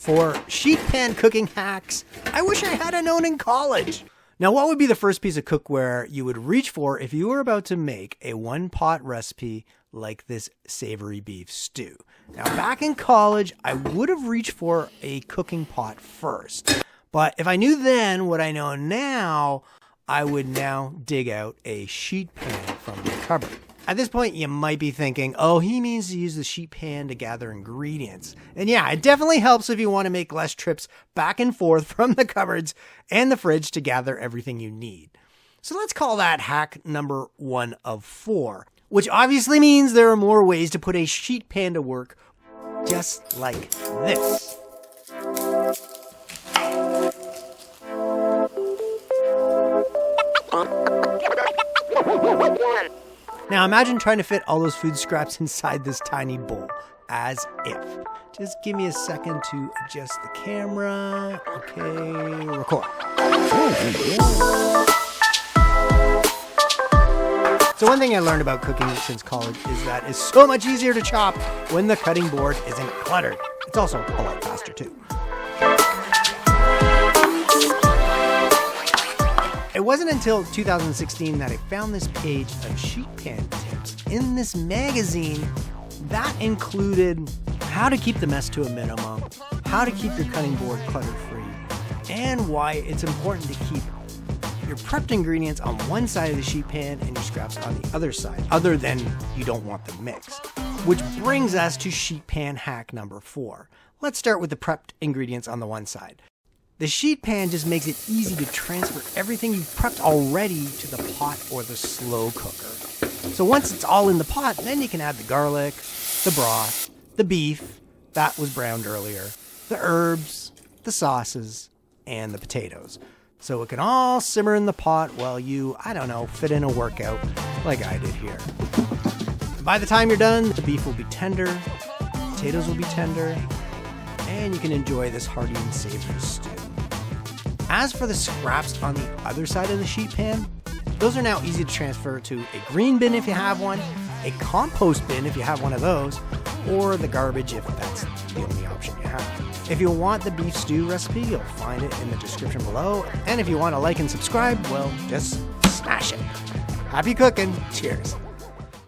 For sheet pan cooking hacks I wish I had known in college. Now, what would be the first piece of cookware you would reach for if you were about to make a one-pot recipe like this savory beef stew? Now, back in college, I would have reached for a cooking pot first. But if I knew then what I know now, I would now dig out a sheet pan from the cupboard. At this point, you might be thinking, oh, he means to use the sheet pan to gather ingredients. And yeah, it definitely helps if you want to make less trips back and forth from the cupboards and the fridge to gather everything you need. So let's call that hack number 1 of 4, which obviously means there are more ways to put a sheet pan to work, just like this. Now imagine trying to fit all those food scraps inside this tiny bowl, as if. Just give me a second to adjust the camera. Okay, record. So one thing I learned about cooking since college is that it's so much easier to chop when the cutting board isn't cluttered. It's also a lot faster too. It wasn't until 2016 that I found this page of sheet pan tips in this magazine that included how to keep the mess to a minimum, how to keep your cutting board clutter-free, and why it's important to keep your prepped ingredients on one side of the sheet pan and your scraps on the other side, other than you don't want them mixed. Which brings us to sheet pan hack number 4. Let's start with the prepped ingredients on the one side. The sheet pan just makes it easy to transfer everything you've prepped already to the pot or the slow cooker. So once it's all in the pot, then you can add the garlic, the broth, the beef, that was browned earlier, the herbs, the sauces, and the potatoes. So it can all simmer in the pot while you, fit in a workout like I did here. By the time you're done, the beef will be tender, the potatoes will be tender, and you can enjoy this hearty and savory stew. As for the scraps on the other side of the sheet pan, those are now easy to transfer to a green bin if you have one, a compost bin if you have one of those, or the garbage if that's the only option you have. If you want the beef stew recipe, you'll find it in the description below, and if you want to like and subscribe, well, just smash it. Happy cooking. Cheers.